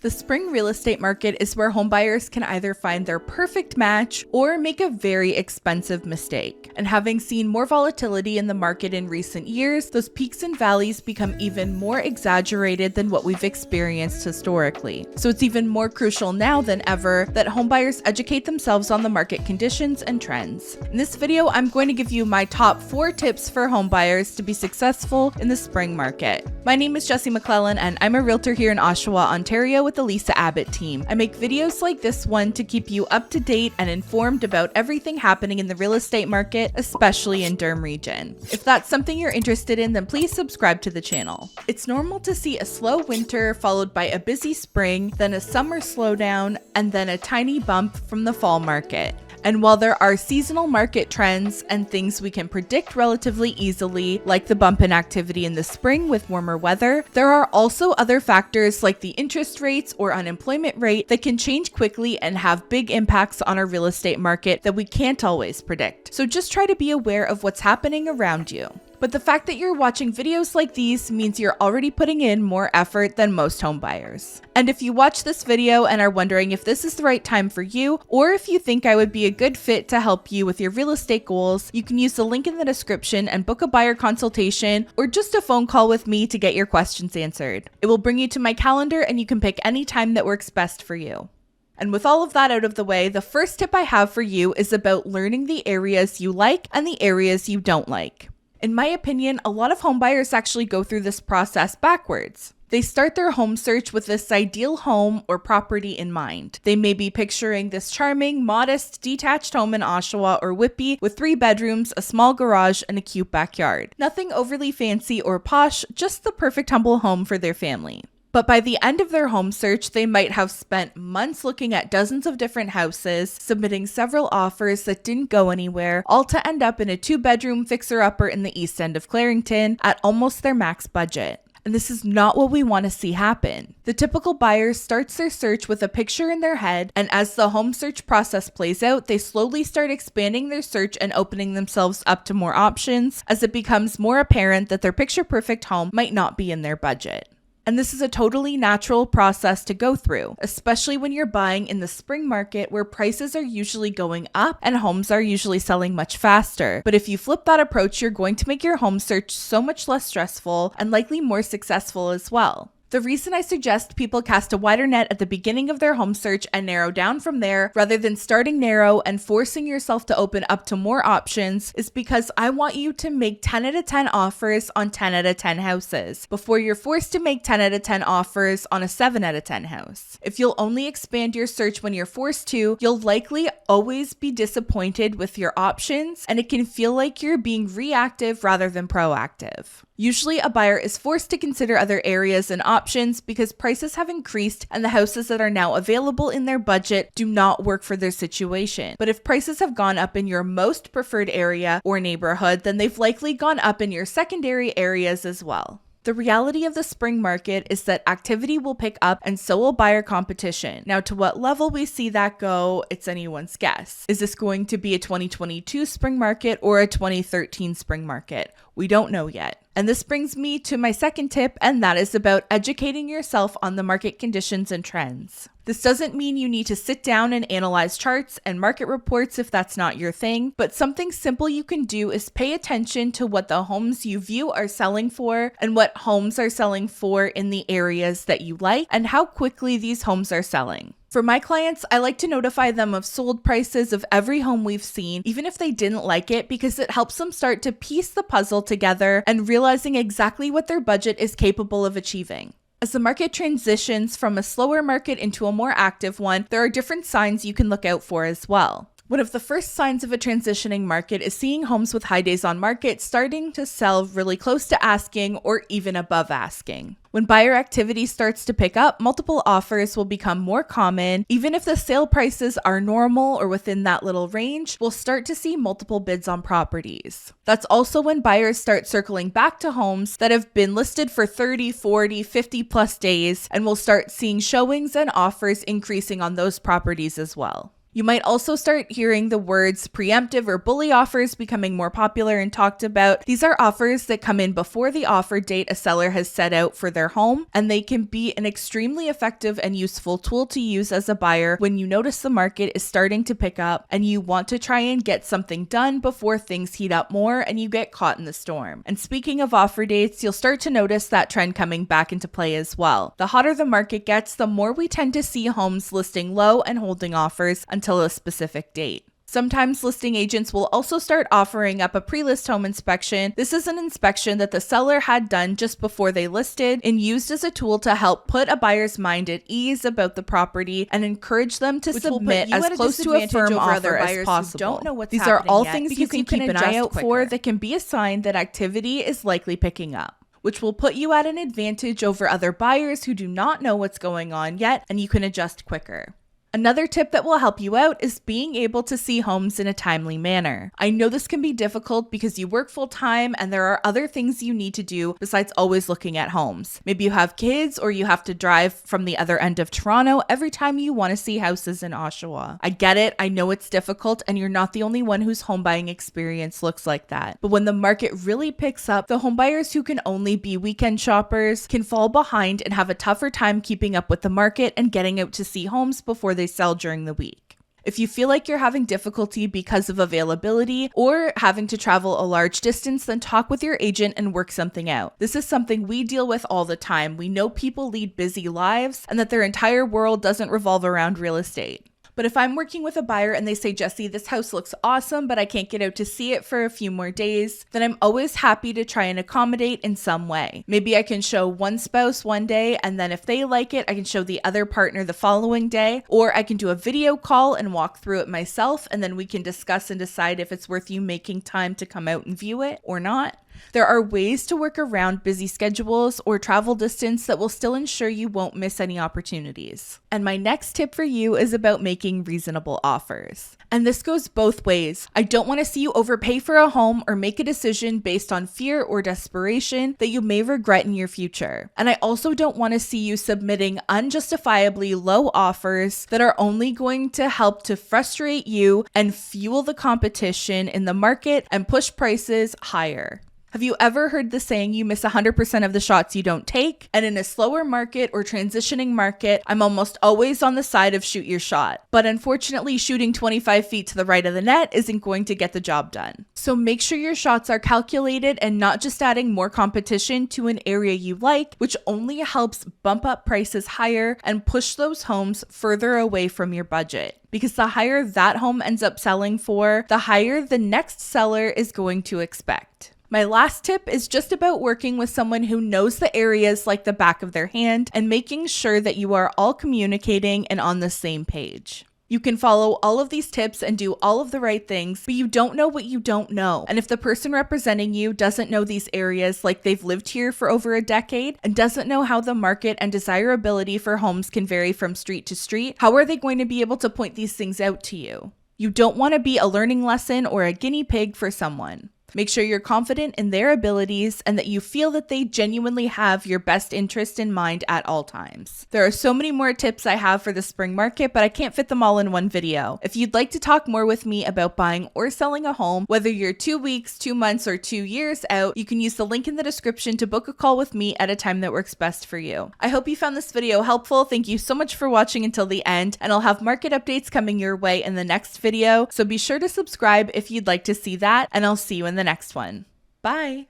The spring real estate market is where homebuyers can either find their perfect match or make a very expensive mistake. And having seen more volatility in the market in recent years, those peaks and valleys become even more exaggerated than what we've experienced historically. So it's even more crucial now than ever that homebuyers educate themselves on the market conditions and trends. In this video, I'm going to give you my top 4 tips for homebuyers to be successful in the spring market. My name is Jessie McClellan and I'm a realtor here in Oshawa, Ontario with the Lisa Abbott team. I make videos like this one to keep you up to date and informed about everything happening in the real estate market, especially in Durham region. If that's something you're interested in, then please subscribe to the channel. It's normal to see a slow winter followed by a busy spring, then a summer slowdown, and then a tiny bump from the fall market. And while there are seasonal market trends and things we can predict relatively easily, like the bump in activity in the spring with warmer weather, there are also other factors like the interest rates or unemployment rate that can change quickly and have big impacts on our real estate market that we can't always predict. So just try to be aware of what's happening around you. But the fact that you're watching videos like these means you're already putting in more effort than most homebuyers. And if you watch this video and are wondering if this is the right time for you, or if you think I would be a good fit to help you with your real estate goals, you can use the link in the description and book a buyer consultation or just a phone call with me to get your questions answered. It will bring you to my calendar and you can pick any time that works best for you. And with all of that out of the way, the first tip I have for you is about learning the areas you like and the areas you don't like. In my opinion, a lot of homebuyers actually go through this process backwards. They start their home search with this ideal home or property in mind. They may be picturing this charming, modest, detached home in Oshawa or Whitby with 3 bedrooms, a small garage, and a cute backyard. Nothing overly fancy or posh, just the perfect humble home for their family. But by the end of their home search, they might have spent months looking at dozens of different houses, submitting several offers that didn't go anywhere, all to end up in a 2-bedroom fixer-upper in the east end of Clarington at almost their max budget. And this is not what we want to see happen. The typical buyer starts their search with a picture in their head, and as the home search process plays out, they slowly start expanding their search and opening themselves up to more options as it becomes more apparent that their picture-perfect home might not be in their budget. And this is a totally natural process to go through, especially when you're buying in the spring market where prices are usually going up and homes are usually selling much faster. But if you flip that approach, you're going to make your home search so much less stressful and likely more successful as well. The reason I suggest people cast a wider net at the beginning of their home search and narrow down from there, rather than starting narrow and forcing yourself to open up to more options, is because I want you to make 10 out of 10 offers on 10 out of 10 houses before you're forced to make 10 out of 10 offers on a 7 out of 10 house. If you'll only expand your search when you're forced to, you'll likely always be disappointed with your options, and it can feel like you're being reactive rather than proactive. Usually a buyer is forced to consider other areas and options because prices have increased and the houses that are now available in their budget do not work for their situation. But if prices have gone up in your most preferred area or neighborhood, then they've likely gone up in your secondary areas as well. The reality of the spring market is that activity will pick up and so will buyer competition. Now, to what level we see that go, it's anyone's guess. Is this going to be a 2022 spring market or a 2013 spring market? We don't know yet. And this brings me to my second tip, and that is about educating yourself on the market conditions and trends. This doesn't mean you need to sit down and analyze charts and market reports if that's not your thing, but something simple you can do is pay attention to what the homes you view are selling for and what homes are selling for in the areas that you like and how quickly these homes are selling. For my clients, I like to notify them of sold prices of every home we've seen, even if they didn't like it, because it helps them start to piece the puzzle together and realizing exactly what their budget is capable of achieving. As the market transitions from a slower market into a more active one, there are different signs you can look out for as well. One of the first signs of a transitioning market is seeing homes with high days on market starting to sell really close to asking or even above asking. When buyer activity starts to pick up, multiple offers will become more common. Even if the sale prices are normal or within that little range, we'll start to see multiple bids on properties. That's also when buyers start circling back to homes that have been listed for 30, 40, 50 plus days, and we'll start seeing showings and offers increasing on those properties as well. You might also start hearing the words preemptive or bully offers becoming more popular and talked about. These are offers that come in before the offer date a seller has set out for their home, and they can be an extremely effective and useful tool to use as a buyer when you notice the market is starting to pick up and you want to try and get something done before things heat up more and you get caught in the storm. And speaking of offer dates, you'll start to notice that trend coming back into play as well. The hotter the market gets, the more we tend to see homes listing low and holding offers until a specific date. Sometimes listing agents will also start offering up a pre-list home inspection. This is an inspection that the seller had done just before they listed and used as a tool to help put a buyer's mind at ease about the property and encourage them to submit as close to a firm offer as possible. These are all things you can keep an eye out for that can be a sign that activity is likely picking up, which will put you at an advantage over other buyers who do not know what's going on yet, and you can adjust quicker. Another tip that will help you out is being able to see homes in a timely manner. I know this can be difficult because you work full time and there are other things you need to do besides always looking at homes. Maybe you have kids or you have to drive from the other end of Toronto every time you want to see houses in Oshawa. I get it, I know it's difficult, and you're not the only one whose home buying experience looks like that. But when the market really picks up, the home buyers who can only be weekend shoppers can fall behind and have a tougher time keeping up with the market and getting out to see homes before they sell during the week. If you feel like you're having difficulty because of availability or having to travel a large distance, then talk with your agent and work something out. This is something we deal with all the time. We know people lead busy lives and that their entire world doesn't revolve around real estate. But if I'm working with a buyer and they say, Jessie, this house looks awesome, but I can't get out to see it for a few more days, then I'm always happy to try and accommodate in some way. Maybe I can show one spouse one day, and then if they like it, I can show the other partner the following day, or I can do a video call and walk through it myself, and then we can discuss and decide if it's worth you making time to come out and view it or not. There are ways to work around busy schedules or travel distance that will still ensure you won't miss any opportunities. And my next tip for you is about making reasonable offers. And this goes both ways. I don't want to see you overpay for a home or make a decision based on fear or desperation that you may regret in your future. And I also don't want to see you submitting unjustifiably low offers that are only going to help to frustrate you and fuel the competition in the market and push prices higher. Have you ever heard the saying, you miss 100% of the shots you don't take? And in a slower market or transitioning market, I'm almost always on the side of shoot your shot. But unfortunately, shooting 25 feet to the right of the net isn't going to get the job done. So make sure your shots are calculated and not just adding more competition to an area you like, which only helps bump up prices higher and push those homes further away from your budget. Because the higher that home ends up selling for, the higher the next seller is going to expect. My last tip is just about working with someone who knows the areas like the back of their hand and making sure that you are all communicating and on the same page. You can follow all of these tips and do all of the right things, but you don't know what you don't know. And if the person representing you doesn't know these areas like they've lived here for over a decade and doesn't know how the market and desirability for homes can vary from street to street, how are they going to be able to point these things out to you? You don't want to be a learning lesson or a guinea pig for someone. Make sure you're confident in their abilities and that you feel that they genuinely have your best interest in mind at all times. There are so many more tips I have for the spring market, but I can't fit them all in one video. If you'd like to talk more with me about buying or selling a home, whether you're 2 weeks, 2 months, or 2 years out, you can use the link in the description to book a call with me at a time that works best for you. I hope you found this video helpful. Thank you so much for watching until the end, and I'll have market updates coming your way in the next video, so be sure to subscribe if you'd like to see that, and I'll see you in the next one. Bye!